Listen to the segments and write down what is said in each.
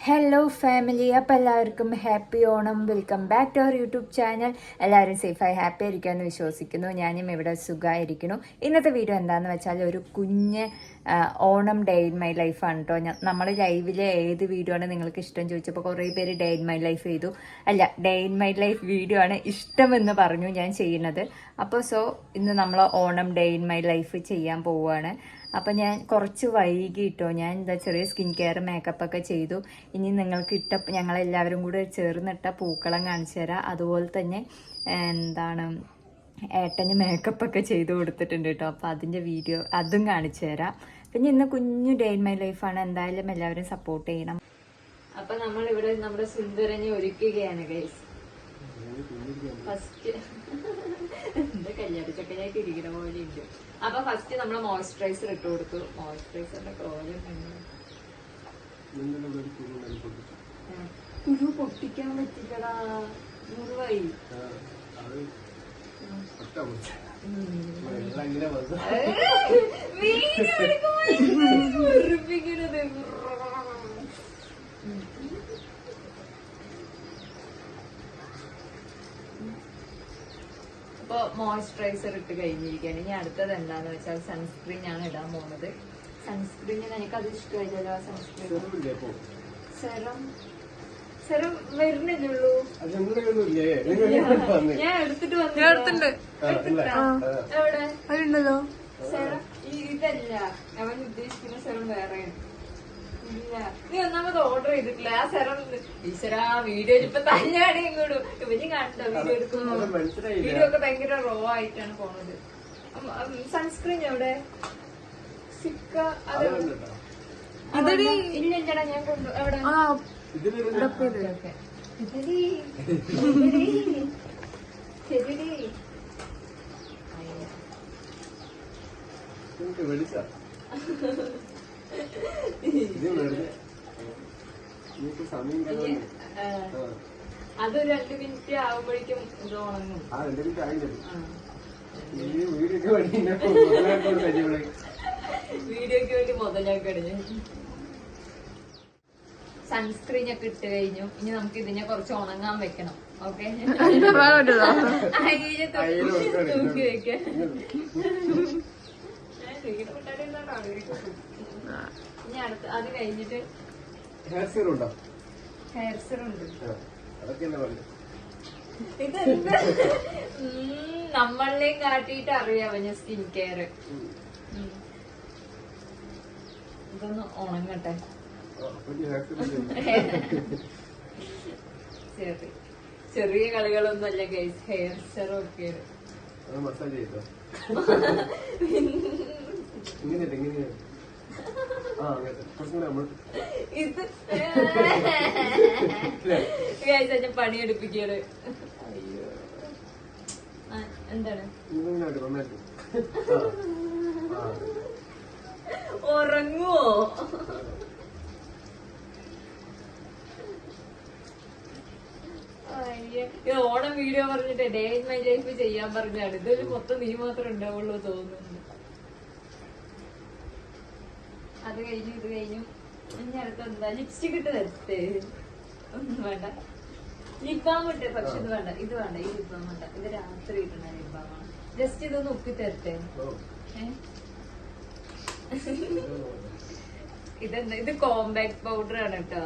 Hello family, അപ്പോൾ എല്ലാവർക്കും happy Onam. Welcome back to our YouTube channel. എല്ലാവരും സേഫായി ഹാപ്പി ആയിരിക്കുമെന്ന് വിശ്വസിക്കുന്നു. ഞാനും ഇവിടെ സുഖമായിരിക്കുന്നു. ഇന്നത്തെ വീഡിയോ എന്താണെന്ന് വെച്ചാൽ ഒരു കുഞ്ഞ് ഓണം ഡേ ഇൻ മൈ ലൈഫാണ് കേട്ടോ. നമ്മൾ ലൈവിലെ ഏത് വീഡിയോ ആണ് നിങ്ങൾക്ക് ഇഷ്ടം ചോദിച്ചപ്പോൾ കുറേ പേര് ഡേ ഇൻ മൈ ലൈഫ് ചെയ്തു. അല്ല, day in my life video ആണ് ഇഷ്ടമെന്ന് പറഞ്ഞു ഞാൻ ചെയ്യുന്നത്. അപ്പോൾ ഇന്ന് നമ്മൾ Onam day in my life ചെയ്യാൻ പോവുകയാണ്. അപ്പം ഞാൻ കുറച്ച് വൈകിട്ടോ, ഞാൻ എന്താ ചെറിയ സ്കിൻ കെയർ മേക്കപ്പ് ഒക്കെ ചെയ്തു. ഇനി നിങ്ങൾക്ക് ഞങ്ങളെല്ലാവരും കൂടെ ചേർന്നിട്ട പൂക്കളം കാണിച്ചു തരാം. അതുപോലെ തന്നെ എന്താണ് ഏട്ടന് മേക്കപ്പ് ഒക്കെ ചെയ്ത് കൊടുത്തിട്ടുണ്ട് കേട്ടോ. അപ്പോൾ അതിൻ്റെ വീഡിയോ അതും കാണിച്ചു തരാം. പിന്നെ ഇന്ന് കുഞ്ഞു ഡേ ഇൻ മൈ ലൈഫാണ്. എന്തായാലും എല്ലാവരും സപ്പോർട്ട് ചെയ്യണം. അപ്പം നമ്മളിവിടെ നമ്മുടെ സുന്ദരനെ ഒരുക്കുകയാണ് ഗൈസ്. ഫസ്റ്റ് എന്താ കല്യാണച്ചക്കനായിട്ട് ഇരിക്കുന്ന പോലെ ഉണ്ട്. അപ്പൊ ഫസ്റ്റ് നമ്മൾ മോയ്സ്ചറൈസർ ഇട്ട് കൊടുത്തു. മോയ്സ്ചറൈസറിന്റെ കോലം കുരു പൊട്ടിക്കാൻ പറ്റില്ലടാ, മുറിവായി. ഇപ്പൊ മോയ്സ്ചറൈസർ ഇട്ട് കഴിഞ്ഞിരിക്കുകയാണ്. ഇനി അടുത്തത് എന്താന്ന് വെച്ചാൽ സൺസ്ക്രീൻ ആണ് ഇടാൻ പോകുന്നത്. സൺസ്ക്രീനിന് എനിക്കത് ഇഷ്ടമായില്ലല്ലോ. Sunscreen serum വരുന്നില്ലുള്ളൂ. ഞാൻ എടുത്തിട്ട് വന്നിട്ടുണ്ട്. എവിടെ സെറം? ഇതല്ല അവൻ ഉദ്ദേശിക്കുന്ന സെറം വേറെയാണ്. ഇല്ല, നീ ഒന്നാമത് ഓർഡർ ചെയ്തിട്ടില്ല ആ സെറം. ഈശ്വരാ, വീഡിയോയിൽ ഇപ്പൊ തന്നെയാണ് ഇങ്ങോട്ട് ഇവന് കണ്ടോ വീഡിയോ എടുക്കുന്നു. വീഡിയോ ഒക്കെ ഭയങ്കര റോ ആയിട്ടാണ് പോണത്. സൺസ്ക്രീൻ എവിടെ? സിക്ക ഇല്ലല്ലടാ, ഞാൻ കൊണ്ടു. എവിടെ? അതൊരു 2 മിനിറ്റ് ആവുമ്പോഴേക്കും ഇത് ഉണങ്ങും. വീഡിയോക്ക് വേണ്ടി മുതലാക്കടിഞ്ഞു. സൺസ്ക്രീൻ ഒക്കെ ഇട്ട് കഴിഞ്ഞു. ഇനി നമുക്ക് ഇതിനെ കുറച്ച് ഉണങ്ങാൻ വെക്കണം. ഓക്കെ, തൂക്കി വെക്കാൻ. ഇനി അടുത്ത് അത് കഴിഞ്ഞിട്ട് ഹെയർ സെറം ഉണ്ട്. ഇതെന്താ നമ്മളെയും കാട്ടിയിട്ട് അറിയാവ സ്കിൻ കെയർ. ഇതൊന്ന് ഉണങ്ങട്ടെ. ചെറിയ കളികളൊന്നും അല്ല ഗൈസ്. ഹെയർ സെറം ഒക്കെ ഇത് ഞാൻ പണിയെടുപ്പിക്കാണ്. അയ്യോ, എന്താണ് ഉറങ്ങുവോ? ഓണം വീഡിയോ പറഞ്ഞിട്ട് ഡേ ഇൻ മൈ ലൈഫ് ചെയ്യാൻ പറഞ്ഞാണ്. ഇതൊരു മൊത്തം നീ മാത്രം ഉണ്ടാവുള്ളൂ തോന്നുന്നു. അത് കഴിഞ്ഞു, ഇത് കഴിഞ്ഞു. ഇനി അടുത്ത എന്താ? ലിപ്സ്റ്റിക് ഇട്ട് തരട്ടെ? ഒന്നും വേണ്ട. ലിപ് ബാം ഇട്ട്. പക്ഷെ ഇത് വേണ്ട, ഇത് വേണ്ട. ഈ ലിപ് ബാം വേണ്ട. ഇത് രാത്രി ഇട്ടുന്ന ലിപ് ബാമാണ്. ജസ്റ്റ് ഇതൊന്ന് ഉപ്പി തരട്ടെ? ഇതെന്താ? ഇത് കോമ്പാക്ട് പൗഡർ ആണ് കേട്ടോ.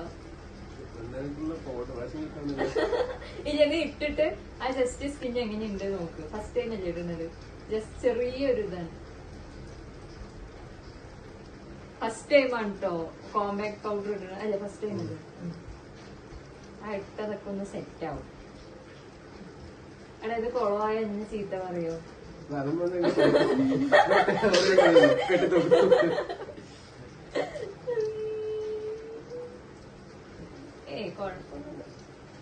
ഇല്ലെങ്കിൽ ഇട്ടിട്ട് ആ ജസ്റ്റ് സ്കിൻ എങ്ങനെയുണ്ട് നോക്ക്. ഫസ്റ്റ് ടൈം അല്ലേ ഇടുന്നത്. ജസ്റ്റ് ചെറിയൊരു ഇതാണ്. ഫസ്റ്റ് ടൈം ആണ് കേട്ടോ കോമ്പാക്ട് പൗഡർ ഇടുന്നത്. അല്ല, ഫസ്റ്റ് ടൈം അല്ലേ. ആ ഇട്ടതൊക്കെ ഒന്ന് സെറ്റ് ആവും. എടാ, ഇത് കുളമായ എന്നെ ചീത്ത പറയോ? കുഴപ്പമൊന്നുമില്ല.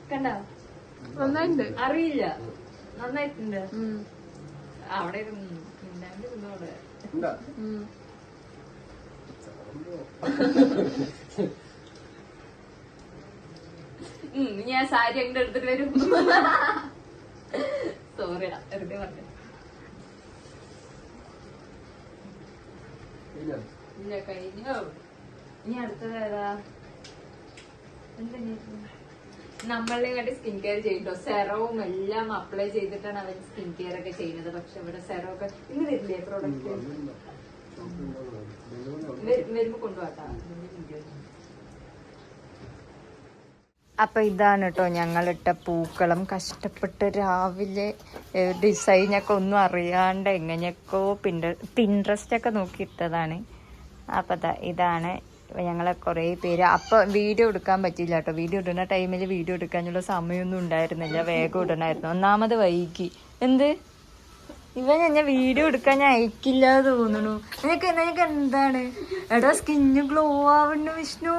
കണ്ടോ? നന്നായിട്ടുണ്ട്. അറിയില്ല, നന്നായിട്ടുണ്ട്. അവിടെ അവിടെ ഞാൻ സാരി അങ്ങോട്ട് എടുത്തിട്ട് വരും. സോറിയാ, വെറുതെ പറഞ്ഞു. ഇല്ല, കഴിഞ്ഞോ. ഇനി അടുത്തത് ഏതാ? നമ്മളിങ്ങോട്ട് സ്കിൻ കെയർ ചെയ്യട്ടോ, സെറവും എല്ലാം അപ്ലൈ ചെയ്തിട്ടാണ് അവർ സ്കിൻ കെയർ ഒക്കെ ചെയ്യുന്നത്. പക്ഷെ ഇവിടെ സെറം ഒക്കെ ഇന്ന് വരില്ലേ പ്രോഡക്റ്റ് വരുമ്പോ കൊണ്ടുപോട്ടാ. അപ്പൊ ഇതാണ് കേട്ടോ ഞങ്ങളിട്ട പൂക്കളം. കഷ്ടപ്പെട്ട് രാവിലെ ഡിസൈനൊക്കെ ഒന്നും അറിയാണ്ട് എങ്ങനെയൊക്കെയോ പിൻട്രസ്റ്റ് ഒക്കെ നോക്കിയിട്ടതാണ്. അപ്പൊ ഇതാണ് ഞങ്ങളെ കുറേ പേര്. അപ്പൊ വീഡിയോ എടുക്കാൻ പറ്റില്ല കേട്ടോ. വീഡിയോ ഇടുന്ന ടൈമിൽ വീഡിയോ എടുക്കാനുള്ള സമയമൊന്നും ഉണ്ടായിരുന്നില്ല. വേഗം ഇടണമായിരുന്നു. ഒന്നാമത് വൈകി. എന്ത് ഞാൻ വീഡിയോ എടുക്കാൻ ഞാൻ അയക്കില്ല തോന്നുന്നു. നിനക്ക് എന്താണ് എടാ സ്കിന്ന് ഗ്ലോ ആവണു വിഷ്ണു,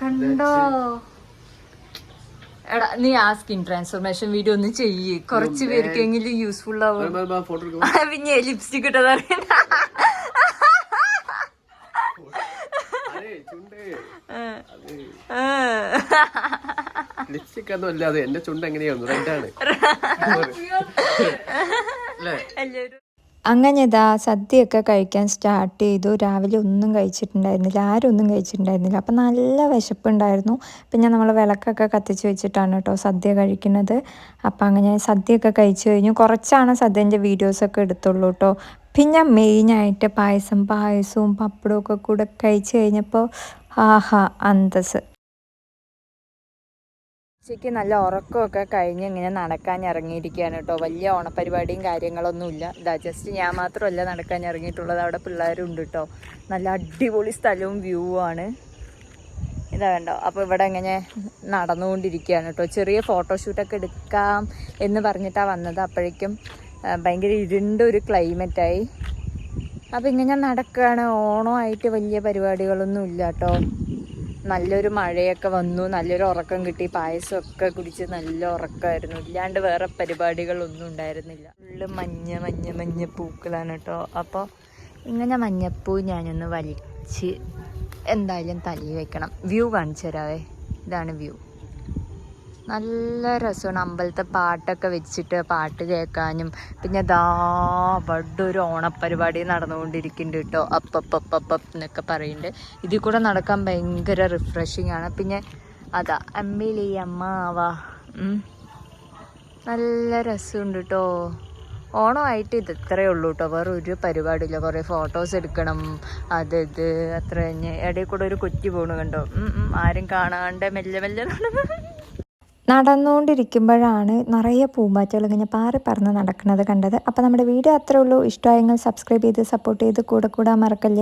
കണ്ടോ? എടാ നീ ആ സ്കിൻ ട്രാൻസ്ഫോർമേഷൻ വീഡിയോ ഒന്ന് ചെയ്യ്, കുറച്ച് പേർക്കെങ്കിലും യൂസ്ഫുൾ ആവും. പിന്നെ ലിപ്സ്റ്റിക് ഇട്ടത് ലിപ്സ്റ്റിക് ഒന്നും അല്ലാതെ എന്റെ ചുണ്ട് എങ്ങനെയായിരുന്നു, റെഡാണ്. അങ്ങനെ ഇതാ സദ്യയൊക്കെ കഴിക്കാൻ സ്റ്റാർട്ട് ചെയ്തു. രാവിലെ ഒന്നും കഴിച്ചിട്ടുണ്ടായിരുന്നില്ല, ആരും ഒന്നും കഴിച്ചിട്ടുണ്ടായിരുന്നില്ല. അപ്പം നല്ല വിശപ്പുണ്ടായിരുന്നു. പിന്നെ നമ്മൾ വിളക്കൊക്കെ കത്തിച്ച് വെച്ചിട്ടാണ് കേട്ടോ സദ്യ കഴിക്കുന്നത്. അപ്പം അങ്ങനെ സദ്യയൊക്കെ കഴിച്ചു കഴിഞ്ഞു. കുറച്ചാണ് സദ്യൻ്റെ വീഡിയോസൊക്കെ എടുത്തുള്ളൂ കേട്ടോ. പിന്നെ മെയിനായിട്ട് പായസവും പപ്പടവും ഒക്കെ കൂടെ കഴിച്ചു കഴിഞ്ഞപ്പോൾ ആഹാ അന്തസ്. ഉച്ചയ്ക്ക് നല്ല ഉറക്കമൊക്കെ കഴിഞ്ഞ് ഇങ്ങനെ നടക്കാൻ ഇറങ്ങിയിരിക്കുകയാണ് കേട്ടോ. വലിയ ഓണപ്പരിപാടിയും കാര്യങ്ങളൊന്നുമില്ല. ഇതാ ജസ്റ്റ് ഞാൻ മാത്രമല്ല നടക്കാൻ ഇറങ്ങിയിട്ടുള്ളത്, അവിടെ പിള്ളേരും ഉണ്ട് കേട്ടോ. നല്ല അടിപൊളി സ്ഥലവും വ്യൂ ആണ്. ഇതാ കണ്ടോ. അപ്പോൾ ഇവിടെ ഇങ്ങനെ നടന്നുകൊണ്ടിരിക്കുകയാണ് കേട്ടോ. ചെറിയ ഫോട്ടോഷൂട്ടൊക്കെ എടുക്കാം എന്ന് പറഞ്ഞിട്ടാണ് വന്നത്. അപ്പോഴേക്കും ഭയങ്കര ഇരുണ്ടൊരു ക്ലൈമറ്റായി. അപ്പോൾ ഇങ്ങനെ നടക്കുകയാണ്. ഓണമായിട്ട് വലിയ പരിപാടികളൊന്നും ഇല്ല കേട്ടോ. നല്ലൊരു മഴയൊക്കെ വന്നു, നല്ലൊരു ഉറക്കം കിട്ടി, പായസമൊക്കെ കുടിച്ച് നല്ല ഉറക്കമായിരുന്നു. ഇല്ലാണ്ട് വേറെ പരിപാടികളൊന്നും ഉണ്ടായിരുന്നില്ല. ഫുള്ള് മഞ്ഞ പൂക്കളാണ് കേട്ടോ. അപ്പോൾ ഇങ്ങനെ മഞ്ഞപ്പൂ ഞാനൊന്ന് വലിച്ച് എന്തായാലും തലയിൽ വെക്കണം. വ്യൂ കാണിച്ചു തരാവേ. ഇതാണ് വ്യൂ. നല്ല രസമാണ്. അമ്പലത്തെ പാട്ടൊക്കെ വെച്ചിട്ട് പാട്ട് കേൾക്കാനും. പിന്നെ ദാ അവിടെ ഒരു ഓണപ്പരിപാടി നടന്നുകൊണ്ടിരിക്കുന്നുണ്ട് കേട്ടോ. അപ്പ എന്നൊക്കെ പറയുന്നുണ്ട്. ഇതിൽ കൂടെ നടക്കാൻ ഭയങ്കര റിഫ്രഷിങ് ആണ്. പിന്നെ അതാ അമ്മിലി അമ്മാവാ, നല്ല രസമുണ്ട് കേട്ടോ. ഓണമായിട്ട് ഇത് ഇത്രയേ ഉള്ളൂ കേട്ടോ. വേറെ ഒരു പരിപാടിയില്ല. കുറേ ഫോട്ടോസ് എടുക്കണം, ഇത് അത്ര തന്നെ. ഇടയിൽ കൂടെ ഒരു കുറ്റി പോണു കണ്ടോ. ആരും കാണാണ്ട് മെല്ലെ നടന്നുകൊണ്ടിരിക്കുമ്പോഴാണ് നിറയെ പൂമ്പാറ്റകൾ ഇങ്ങനെ പാറി പറന്ന് നടക്കുന്നത് കണ്ടത്. അപ്പോൾ നമ്മുടെ വീഡിയോ അത്രേ ഉള്ളൂ. ഇഷ്ടമായെങ്കിൽ സബ്സ്ക്രൈബ് ചെയ്ത് സപ്പോർട്ട് ചെയ്ത് കൂടെ മറക്കല്ലേ.